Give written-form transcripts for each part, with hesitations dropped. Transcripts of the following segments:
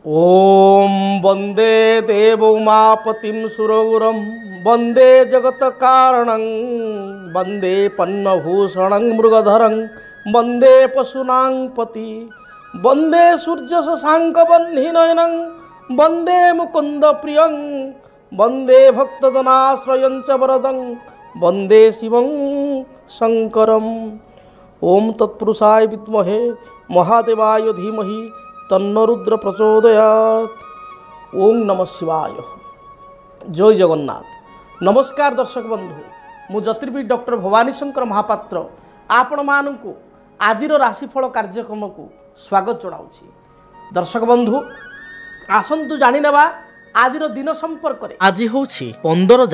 ओम वंदे देवोमापतिं सुरगुरं वंदे जगत्कारणं वंदे पन्नभूषणं मृगधरं वंदे पशूनां पति वंदे सूर्यशशाङ्कवह्निनयनं वंदे मुकुंद प्रियं वंदे भक्तजनाश्रयं च वरदं वंदे शिवं शंकरम्। ओम तत्पुरुषाय विद्महे महादेवाय धीमहि तन्नो रुद्र प्रचोदयात्। ओम नमः शिवाय। जय जगन्नाथ। नमस्कार दर्शक बंधु, मु ज्योतिर्विद डॉक्टर भवानी शंकर महापात्र आपण मानू आज राशिफल कार्यक्रम को स्वागत जनाऊँगी। दर्शक बंधु आसतु जाणीनेबा आज दिन संपर्क में। आज हूँ 15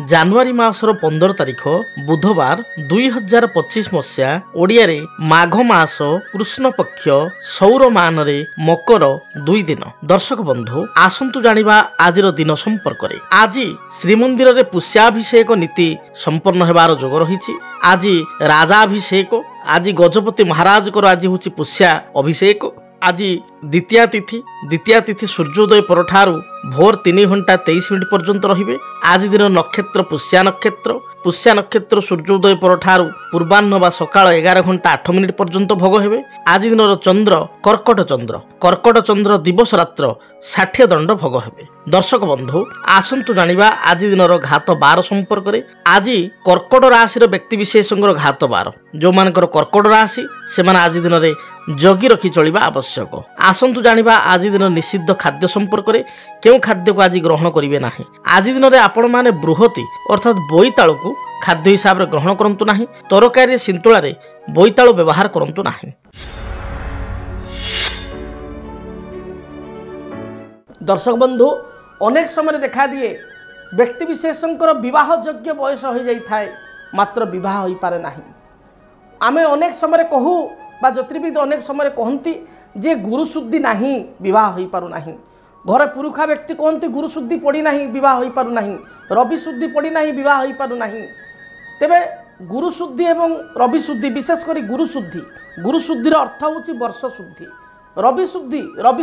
जानुआरी मासर 15 तारिख बुधवार 2025 मसीहा ओडिया रे माघ मास कृष्ण पक्ष सौर मान रे मकर 2 दिन। दर्शक बंधु आसतु जानिबा आज दिन संपर्क में। आज श्रीमंदिर रे पुष्याभिषेक नीति संपन्न हेबार जोग रही। आज राजाभिषेक, आज गजपति महाराज को आज हूँ पुष्या अभिषेक। आज द्वितीया तिथि सूर्योदय परठारु भोर 3 घंटा 23 मिनिट पर्यंत रहिबे। आज दिन नक्षत्र पुष्या नक्षत्र सूर्योदय परठारु पूर्वाह्न बा सकाळ 11 घंटा 8 मिनिट पर्यंत भोग हेबे। आज दिन चंद्र कर्कट चंद्र दिवस रात्र 60 दंड भोग हेबे। दर्शक बंधु आसंतु जानिबा आज दिन घात बार संपर्क में। आज कर्कट राशि व्यक्ति विशेष घात बार, जो मानकर कर्कट राशि से आज दिन में जगी रखी चलिबा आवश्यक। आसंतु जानिबा आज दिन निषिद्ध खाद्य संपर्क में। क्यों खाद्य को आज ग्रहण करिवे नाही। आज दिन में आपण माने बृहति अर्थात बोईतालु को खाद्य हिसाब से ग्रहण करंतु नाही। तरकारी सिंतुला रे बोईतालु व्यवहार करंतु नाही। दर्शक बंधु अनेक समय देखा दिए व्यक्ति विशेषकर विवाह योग्य बयस हो जाए मात्र विवाह हो पारे नाही। आमे अनेक समय कहू बा ज्योतिर्विद अनेक समय कहती जे गुरुशुद्धि नहीं विवाह हो पारु नाही। घर पुरुखा व्यक्ति कहते गुरुशुद्धि पड़ी नहीं विवाह हो पारु नहीं, रवि शुद्धि पड़ी नहीं विवाह हो पारु नहीं। तेबे गुरुशुद्धि एवं रवि शुद्धि विशेषकर गुरुशुद्धि अर्थ होची वर्ष शुद्धि, रवि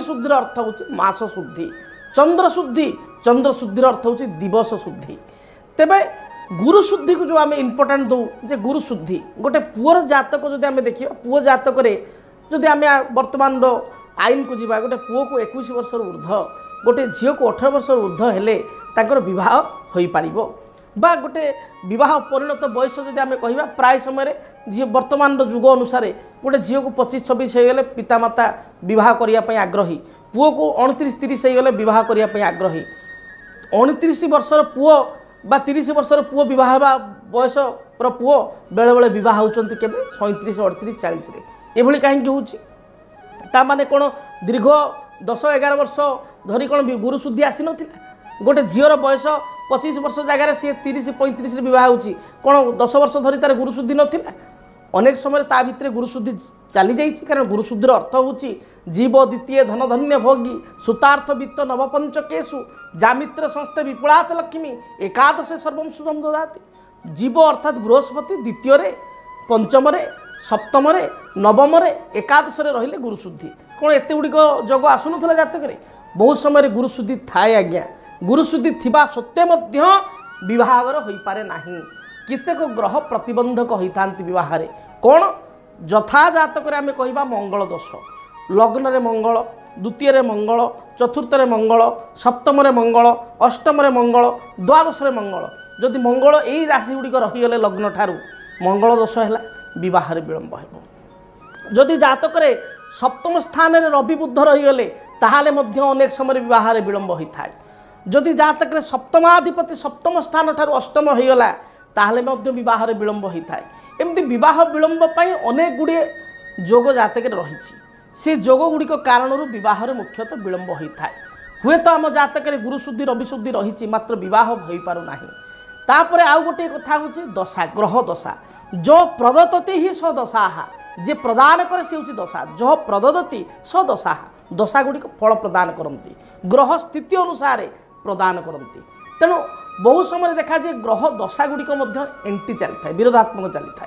शुद्धि अर्थ होची मास शुद्धि, चंद्र शुद्धि अर्थ होची दिवस शुद्धि। तेबे गुरुशुद्धि को जो आम इम्पोर्टाट दौ जे गुरुशुद्धि गोटे पुअर जातक जो आम देखिए पुओ जातक जदि आम वर्तमान आईन को जीवा गोटे पुओ को 21 वर्ष ऊर्ध्व गोटे झील को 18 वर्ष ऊर्ध्व हेले तांकर विवाह हो पारिबो बा गोटे विवाह परिणत बयस जदि आम कहिबा प्राय समय जी वर्तमान जुग अनुसार गोटे झील को 25-26 होगले पितामाता विवाह करने आग्रही, पुओ को 29-30 होगले विवाह करने आग्रही। 29 वर्षर पुओ बा 30 वर्षर पुओ विवाह बयस पुओ बेले बेले विवाह होचंती केबे 37-38-40 एभली कहीं होची। ता माने कोन दीर्घ 10-11 वर्ष धरी कोन गुरुशुद्धि आसी नथिला। गोटे झीवर बयस 25 वर्ष जगह सी 30-35 विवाह होची, कोन 10 वर्ष धरी तार गुरुशुद्धि नथिला। अनेक समय ता भितर गुरुशुद्धि चली जाइछि, कारण गुरुशुद्धिर अर्थ होची जीव द्वितीय धन धन्य भोगी सुतार्थ वित्त नवपंचकेशु जामित्र संस्थे विपुलाच लक्ष्मी एकादशे सर्वं शुभं ददाति। जीव अर्थात बृहस्पति द्वितीय रे पंचम रे सप्तम रे नवम रे एकादश रे रहिले गुरुशुद्धि। कौन एत गुड़िक जोग आसुनथला जातक रे बहुत समय गुरुशुद्धि थाए आज्ञा। गुरुशुद्धि थिबा सत्वे मध्य विवाहर हो पारे नाही। केतेक ग्रह प्रतिबंधक होता विवाह रे। कौन यथा जातक आम कहिबा मंगल दोष, लग्न रे मंगल, द्वितीय रे मंगल, चतुर्थ रे मंगल, सप्तम रे मंगल, अष्टम रे मंगल, द्वादश रे मंगल। जदि मंगल यही राशि गुड़िक रहीगले लग्न ठारू मंगल दोष है विवाह विलंब हो। जदि जातक सप्तम स्थान रे रवि बुध रहीगले ताहाले मध्य अनेक समय विवाह विलंब होता है। जदि जातक सप्तमाधिपति सप्तम स्थान ठारू अष्टम होगला ताहले मध्य विवाह विलंब होता है। एमती विवाह विलंब पाई अनेक गुड़िए जोग जातक रही। से जोग गुड़िक कारण विवाह मुख्यतः विलंब होता है। हुए तो आम जातक गुरुशुद्धि रविशुद्धि रही मात्र विवाह हो पारु नाही। तापर आउ गोटे कथा हूँ दशा, ग्रह दशा जो प्रदत्ति ही स दशा, जे प्रदान करे से हूँ दशा, जो प्रदत्ति स दशा। दशा गुड़िक फल प्रदान करती, ग्रह स्थिति अनुसार प्रदान करती। तेणु बहुत समय देखा जाए ग्रह दशा गुड़िक एंटी चली था, विरोधात्मक चली था।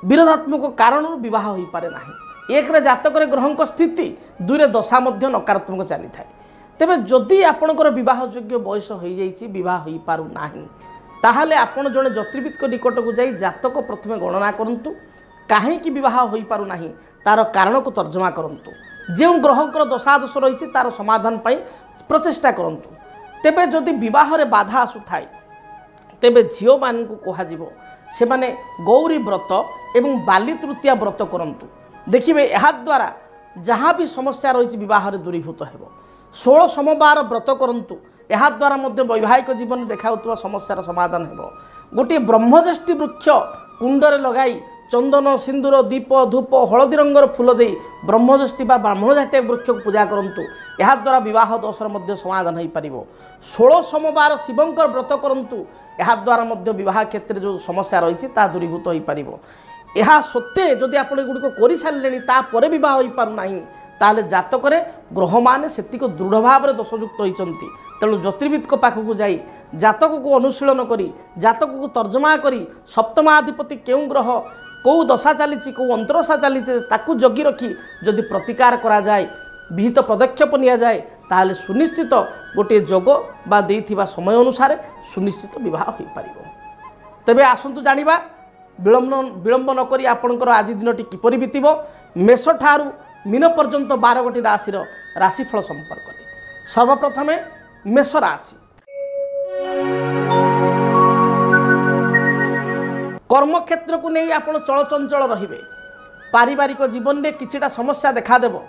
विरोधात्मक कारण विवाह हो पारे ना। एक रे जातक ग्रह स्थिति दुई रे दशा मध्य नकारात्मक चली थाए तेबे जदि आपणकर बह योग्य बयस हो बह हो पारु नाही ताहले आपण जड़े ज्योतिर्विद निकट को जाई जातक प्रथमे गणना करंतु कहीं बह हो पारु नाही तार कारण को तर्जमा करंतु जो ग्रहकर दशादश रही तार समाधान पाई प्रचेष्टा करंतु तेबे जदि विवाह बाधा आसुथाए तेबे झील मान कह से माने गौरी व्रत एवं बाली तृतीया व्रत करंतु देखिए यह द्वारा जहाँ भी समस्या रही बह दूरीभूत हो 16 सोमवार व्रत करंतु यह द्वारा वैवाहिक जीवन देखा समस्यार समाधान हो गोटे ब्रह्मज्येष्ठी वृक्ष कुंडरे लगाई चंदन सिंदूर दीप धूप हलदी रंगर फूल दे ब्रह्मज्येष्ठी ब्राह्मणझाटिया वृक्ष को पूजा करंतु यह द्वारा बह दोषर समाधान हो पार 16 सोमवार शिवंकर व्रत करंतु यह द्वारा बह क्षेत्र जो समस्या रही दूरीभूत हो पार यह सत्वे जदि आप गुड़िक कर सारे तापर बह हो पारना ताले जातक ग्रह मैंने से दृढ़ भाव में दोषयुक्त होती तेणु ज्योतिर्विद पाखक जाई जातक को अनुशीलन करी जातक को तर्जमा करी सप्तमाधिपति क्यों ग्रह कौ दशा चली कौ अंतरदशा चली जगी रखी जदि प्रतिकार करा जाए विहित पदक्षेप नि जाए ताहले सुनिश्चित गोटे जोग बा देइथिबा समय अनुसार सुनिश्चित बह हो पार तेबे आसंतु जानिबा विलंब नक आपणकर आज दिनटी किपरि बीतिबो मेष ठारू मीन पर्यंत 12 गोटी राशि राशिफल संपर्क में सर्वप्रथम मेष राशि कर्म क्षेत्र को नहीं आप चलचंचल रहिबे पारिवारिक जीवन में किछिटा समस्या देखादेव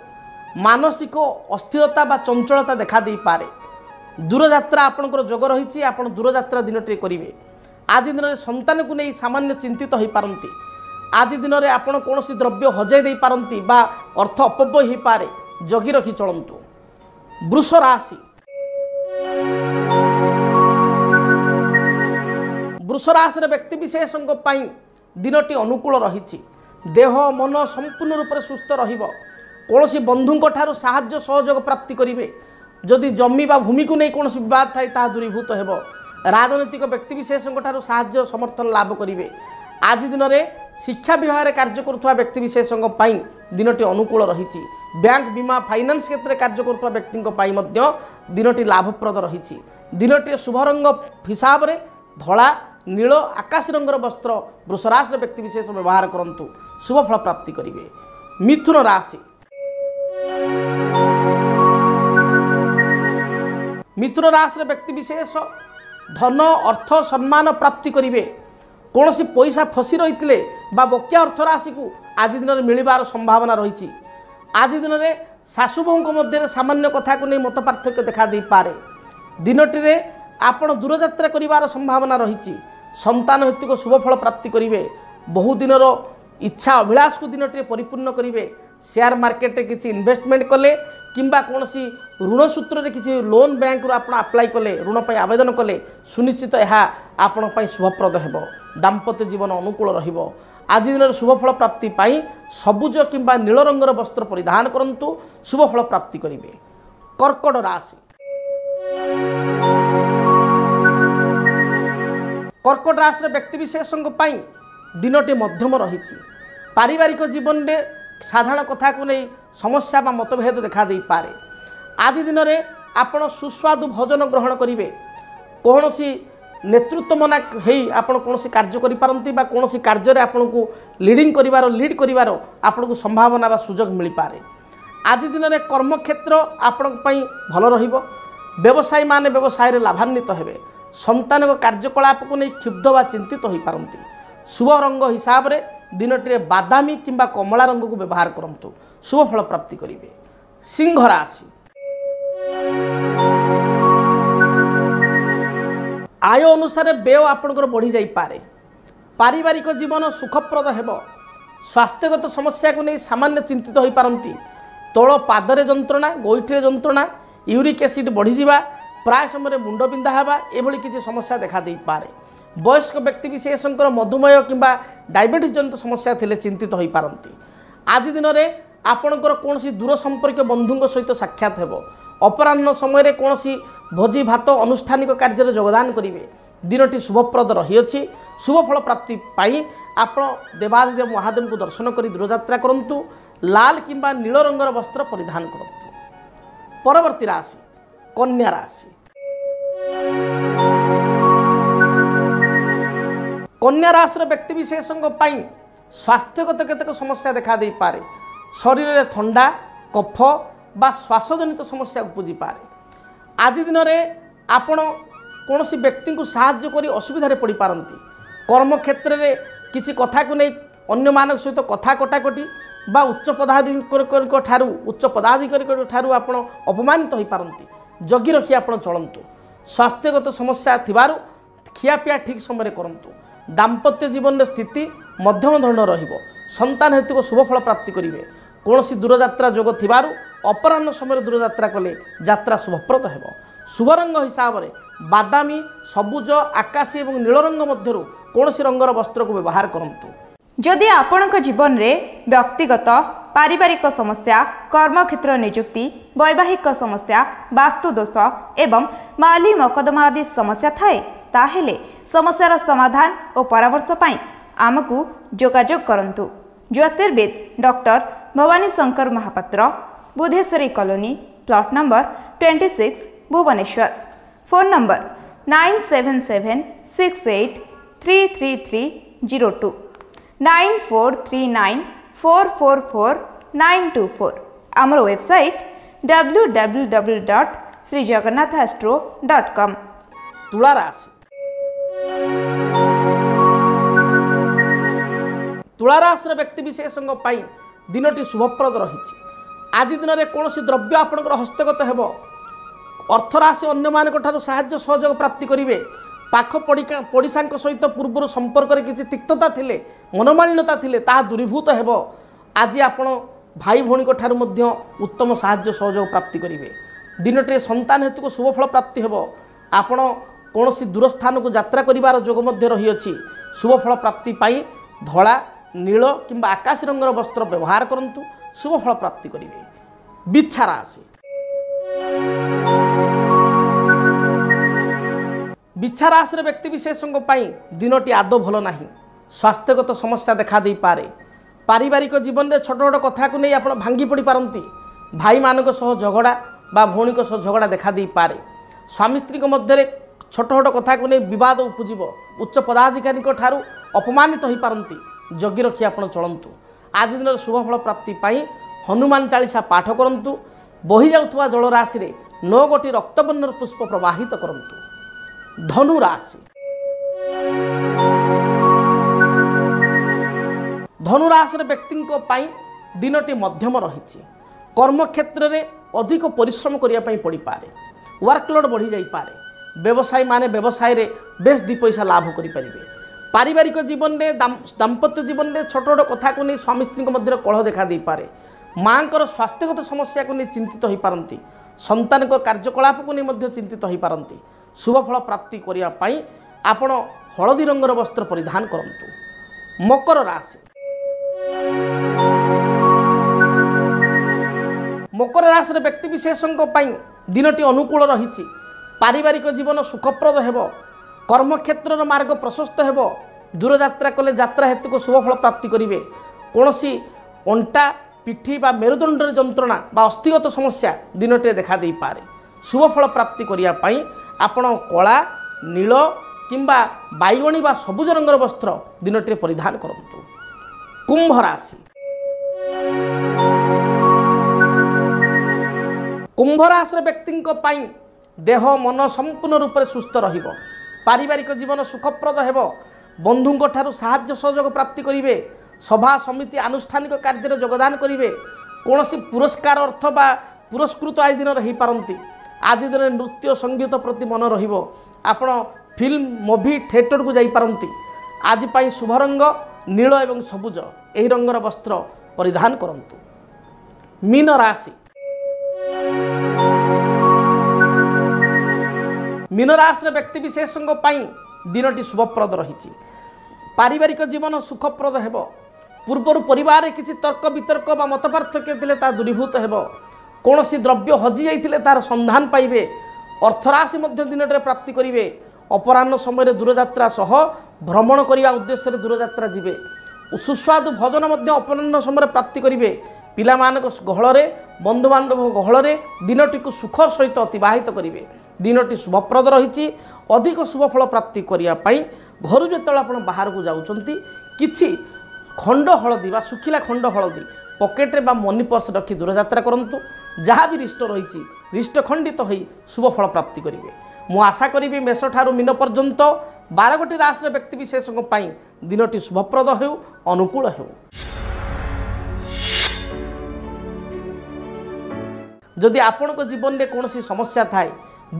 मानसिक अस्थिरता बा चंचलता देखा दे पारे दूरयात्रा आपणकर जोग रही आप दूरयात्रा दिनटे करेंगे आज दिन में संतान को नहीं सामान्य चिंतित हो पारती आज दिन में आपड़ कौन द्रव्य हजई दे पारती बा अर्थ अपव्यय हो पारे जगी रखी चलतु वृष राशि वृष राशि व्यक्ति विशेषों दिनटी अनुकूल रही देह मन संपूर्ण रूप से सुस्थ कौन बंधुों ठारू साहाय्य सहयोग प्राप्ति करेंगे जदि जमी बा भूमि को नहीं कौन विवाद थाए ता दूरीभूत हो राजनैतिक व्यक्ति विशेषों ठारू साहाय्य समर्थन लाभ करेंगे आज दिन में शिक्षा विभाग में कार्य करुवा व्यक्ति विशेषों दिनटी अनुकूल रही बैंक बीमा फाइनान्स क्षेत्र में कार्य करुवा व्यक्ति दिनटी लाभप्रद रही दिनटी शुभ रंग हिसाब से धला नील आकाश रंगर वस्त्र वृषराशि व्यक्ति विशेष व्यवहार करंतु शुभ फल प्राप्ति करेंगे मिथुन राशि मिथुन राशि व्यक्ति विशेष धन अर्थ सम्मान प्राप्ति करेंगे कौन सी पैसा फसी रही बकिया अर्थ राशि को आज दिन में मिलबार संभावना रही आज दिन में शाशुबों मध्य सामान्य कथा को नहीं मत पार्थक्य देखा दे पारे दिनटी आपण दूरयात्रा करिवार संभावना रही संतान हेतु शुभ फल प्राप्ति करेंगे बहु दिन इच्छा अभिलाष को दिनटी परिपूर्ण करेंगे शेयर मार्केट किसी इन्वेस्टमेंट कले किंबा कौन सी ऋण सूत्र में किसी लोन बैंक रू आप अप्लाई कले ऋण पर आवेदन कले सुनिश्चित यह आपण शुभप्रद हो दाम्पत्य जीवन अनुकूल रहिबो आज दिन में शुभ फल प्राप्ति पाई सबुज किंबा नील रंगर वस्त्र परिधान करंतु शुभ फल प्राप्ति करेंगे कर्कट राशि कर्कट राशि व्यक्ति विशेषों दिनटी मध्यम रही पारिवारिक जीवन में साधारण कथा को नहीं समस्या बा मतभेद देखा दे पारे आज दिन में आपण सुस्वादु भोजन ग्रहण करेंगे कौन सी नेतृत्व मना आप कौन कार्य करें कौन कार्य आपन को लीडिंग करिवार लीड करिवार आपन को संभावना बा सुजोग मिल पारे आज दिन में कर्म क्षेत्र आपण भल रहिबो व्यवसायी माने व्यवसाय रे लाभान्वित हेबे संतान को कार्यकलाप को नहीं क्षुब्ध व चिंतित हो पारती शुभ रंग हिसाब से दिनटी बादामी किंबा कमला रंग को व्यवहार करंतु शुभ फल प्राप्ति करेंगे सिंह राशि आय अनुसार व्यय आपणकर बढ़ी जाई पारे पारिवारिक जीवन सुखप्रद हेबो स्वास्थ्यगत समस्या को नहीं सामान्य चिंतित हो पारती तल पादरे जंत्रणा गोईठी जंत्रणा यूरिक एसिड बढ़ीजा प्राय समय मुंड बिंधा हेबा एभली किसी समस्या देखा दे पारे वयस्क व्यक्ति विशेषकर मधुमेह किंबा डायबिटीज जनित समस्या थिले चिंतित हो पारती आज दिन में आपणकर कौन दूर संपर्क बंधुओं सहित साक्षात हेबो अपराह्न समय कौन भोजी भात अनुष्ठानिक कार्य योगदान करेंगे दिनटी शुभप्रद रही शुभ फल प्राप्ति पाई आप देवादिदेव महादेव को दर्शन कर दूरयात्रा करंतु लाल किंबा नील रंगर वस्त्र परिधान करंतु। परवर्ती राशि कन्या राशि। कन्या राशि व्यक्ति विशेषों स्वास्थ्यगत केतक समस्या देखा दे पारे। शरीर में ठंडा कफ बा श्वासजनित समस्या उपजी पारे। आज दिन में आपण कौन व्यक्ति को साहाय्य करी असुविधा पड़ पारती। कर्म क्षेत्र में किसी कथा को नहीं अन्य मान सहित कथा कटाकटी बा उच्च पदाधिकारी ठारू उच्च पदाधिकारी ठारू आपण अपमानित हो पारती। जगी रखी आप चलतु। स्वास्थ्यगत समस्या थिबारु खियापिया ठीक समय करंतु। दाम्पत्य जीवन स्थिति मध्यम धरण रहिबो। संतान हेतु को शुभफल प्राप्ति करेंगे। कौन दूरयात्रा जोग थिबारु अपराह्न समय दूरयात्रा कले यात्रा शुभप्रद हेबो। शुभ रंग हिसाब से बादामी सबुज आकाशी और नील रंग मध्यरु कौन रंगर वस्त्र को व्यवहार करंतु। जदि आपणक जीवन में व्यक्तिगत पारिवारिक समस्या कर्मक्षेत्र नियुक्ति वैवाहिक समस्या वास्तु दोष एवं माली मकदमा आदि समस्या थाए ताहेले समस्यार समाधान और परामर्श पाई आमको जोगाजोग करंतु। ज्योतिर्विद doctor Bhabani Shankar Mahapatra, Budheswari colony, plot number 26, Bhubaneswar. Phone number 9776833302 9439444924। आमर वेबसाइट www.srijagannathastro.com। तुला राशि। तुला राशि व्यक्ति विशेषों दिनटी शुभप्रद रही। आज दिन में कौन द्रव्य आपंकर हस्तगत हो। अर्थराशि अन्य मान साहाय्य सहयोग प्राप्ति करेंगे। पाख पड़िशा सहित पूर्व संपर्क में किसी तिक्तता थिले मनोमालिन्यता थिले ता दूरीभूत हेब। आज आपण भाई भौणी उत्तम साहाय्य सहयोग प्राप्ति करेंगे। दिनटे संतान हेतु को शुभफल प्राप्ति हेब। आपण कौन दूर स्थान को यात्रा करिवार जोग मध्य रही अछि। शुभफल प्राप्ति पाई धला नील किंबा आकाश रंगर वस्त्र व्यवहार करंतु। शुभफल प्राप्ति करेंगे। बिच्छा राशि। बिच्छा राशि व्यक्ति विशेषों दिनटी आदौ भल नहीं। स्वास्थ्यगत समस्या देखा दे पारे। पारिवारिक जीवन में छोट छोट कथा को नहीं आप भांगी पड़ पारती। भाई मानक सह झगड़ा बा भौणी सह झगड़ा देखा दे पारे। स्वामी स्त्री मध्य छोट छोट कथा को नहीं बद उपजीव। उच्च पदाधिकारी ठारू अपमानित हो पारती। जगी रखी आप चलतु। आज दिन शुभफल प्राप्ति पाई हनुमान चालीसा पाठ करंतु। बही जाउथुवा जलराशि रे 9 गोटी रक्तवर्णर पुष्प प्रवाहित करंतु। धनु राशि। धनु राशि व्यक्ति दिनटी मध्यम रही। कर्म क्षेत्र में अधिक परिश्रम करने पड़ पारे। वर्कलोड बढ़ी जाई पारे। व्यवसायी माने व्यवसाय रे बेस 2 पैसा लाभ करें। पारिवारिक जीवन में दाम्पत्य जीवन में छोट छोट कथा को नहीं स्वामी स्त्री मध्य कलह देखा दे पारे। माँ को स्वास्थ्यगत समस्या को नहीं चिंतित हो पारती। संतान को कार्यकलाप को नहीं चिंतित हो पारती। शुभफल प्राप्ति करने आपण हलदी रंगर वस्त्र परिधान करंतु। मकर राशि। मकर राशि व्यक्ति विशेषों दिनटी अनुकूल रही। पारिवारिक जीवन सुखप्रद हेब। कर्म क्षेत्र मार्ग प्रशस्त हेब। दूरयात्रा कले यात्रा हेतु को शुभफल प्राप्ति करेंगे। कौन अंटा पिठी बा मेरुदंड जंत्रणा बा अस्थिगत समस्या दिनटे देखा दे पारे। शुभफल प्राप्ति करने आपण कला नील किंबा बैगणी बा सबुज रंगर वस्त्र दिनटे परिधान करंतु। कुंभ राशि। कुंभ राशि व्यक्ति देह मन संपूर्ण रूप से सुस्थ रहिबो। पारिवारिक जीवन सुखप्रद हेब। बंधुंक ठारू साहाय्य सहयोग प्राप्ति करेंगे। सभा समिति आनुष्ठानिक कार्य योगदान करेंगे। कौन पुरस्कार अर्थ बा पुरस्कृत आज दिन रही पारती। आज दिन नृत्य संगीत प्रति मन रहिबो। आपण फिल्म मूवी थिएटर को जाई पारती। आज पाई शुभ रंग नील एवं सबुज यही रंगर वस्त्र परिधान करंतु। मीन राशि। मीन राशि व्यक्ति विशेषों दिनटी शुभप्रद रही। पारिवारिक जीवन सुखप्रद हेब। पूर्वर परिवार किसी तर्क वितर्क बा मत पार्थक्य थिले ता दूरीभूत हेब। कौन द्रव्य हजि जाइथिले तार संधान पाइबे। अर्थराशि मध्य दिनटे प्राप्ति करेंगे। अपराह्न समय दूरयात्रा सह भ्रमण करने उद्देश्य दूरयात्रा जीवे। सुस्वादु भोजन अपराह्न समय प्राप्ति करेंगे। ପିଲାମାନଙ୍କ ଗହଳରେ ବନ୍ଧୁବାନ୍ଧବ ଗହଳରେ ଦିନଟିକୁ ସୁଖର ସହିତ ଅତିବାହିତ କରିବେ। ଦିନଟି ଶୁଭପ୍ରଦ ରହିଛି। ଅଧିକ ଶୁଭଫଳ ପ୍ରାପ୍ତି କରିବା ପାଇଁ ଘରୁ ଯେତେବେଳେ ଆପଣ ବାହାରକୁ ଯାଉଛନ୍ତି କିଛି ଖଣ୍ଡ ହଳଦୀ ବା ଶୁଖିଲା ଖଣ୍ଡ ହଳଦୀ ପକେଟରେ ବା ମନି ପର୍ସ ରଖି ଦୂରଯାତ୍ରା କରନ୍ତୁ। ଯାହା ବି ରିଷ୍ଟ ରହିଛି ରିଷ୍ଟ ଖଣ୍ଡିତ ହୋଇ ଶୁଭଫଳ ପ୍ରାପ୍ତି କରିବେ। ମୁଁ ଆଶା କରିବି ମେଷ ଠାରୁ ମୀନ ପର୍ଯ୍ୟନ୍ତ 12ଗୋଟି ରାଶିର ବ୍ୟକ୍ତିବିଶେଷଙ୍କ ପାଇଁ ଦିନଟି ଶୁଭପ୍ରଦ ହେଉ, ଅନୁକୂଳ ହେଉ। ଯଦି ଆପଣଙ୍କ ଜୀବନରେ କୌଣସି ସମସ୍ୟା ଥାଏ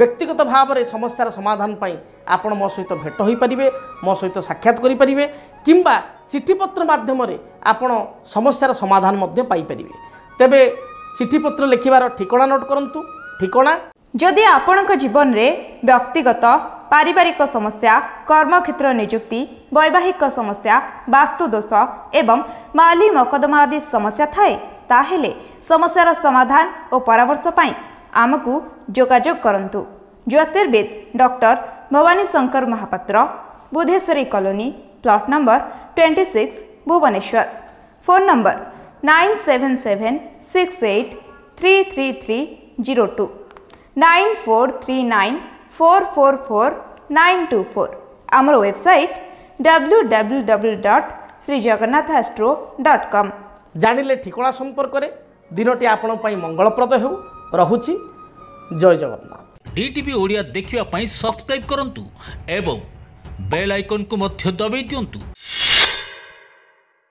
ବ୍ୟକ୍ତିଗତ ଭାବରେ ସମସ୍ୟାର ସମାଧାନ ପାଇଁ ଆପଣ ମୋ ସହିତ ଭେଟ ହୋଇପାରିବେ, ମୋ ସହିତ ସାକ୍ଷାତ କରିପାରିବେ କିମ୍ବା ଚିଠିପତ୍ର ମାଧ୍ୟମରେ ଆପଣ ସମସ୍ୟାର ସମାଧାନ ମଧ୍ୟ ପାଇପାରିବେ। ତେବେ ଚିଠିପତ୍ର ଲେଖିବାର ଠିକଣା ନୋଟ୍ କରନ୍ତୁ। ଠିକଣା ଯଦି ଆପଣଙ୍କ ଜୀବନରେ ବ୍ୟକ୍ତିଗତ · ସମସ୍ୟା, କର୍ମକ୍ଷେତ୍ର ନିଯୁକ୍ତି, ବୈବାହିକ ସମସ୍ୟା, ବାସ୍ତୁଦୋଷ ଏବଂ ମାଲି ମକଦ୍ଦମା ଆଦି ସମସ୍ୟା ଥାଏ ତାହେଲେ ସମସ୍ୟାର ସମାଧାନ ଓ ପରାମର୍ଶ ପାଇଁ ଆମକୁ ଯୋଗାଯୋଗ କରନ୍ତୁ। ଜ୍ୟୋତିର୍ବିଦ doctor Bhabani Shankar Mahapatra, Budheswari colony, plot number 26, Bhubaneswar. Phone number 9776833302 9439444924। ଆମର ୱେବସାଇଟ୍ www.srijagannathastro.com। ଜାଣିଲେ ଠିକଣା ସମ୍ପର୍କରେ ଦିନଟି ଆପଣଙ୍କ ପାଇଁ ମଙ୍ଗଳପ୍ରଦ ହେଉ। ରହୁଛି। ଜୟ ଜଗନ୍ନାଥ। DTV ଓଡ଼ିଆ ଦେଖିବା ପାଇଁ ସବସ୍କ୍ରାଇବ୍ କରନ୍ତୁ ଏବଂ ବେଲ୍ ଆଇକନ୍କୁ ମଧ୍ୟ ଦବାଇ ଦିଅନ୍ତୁ।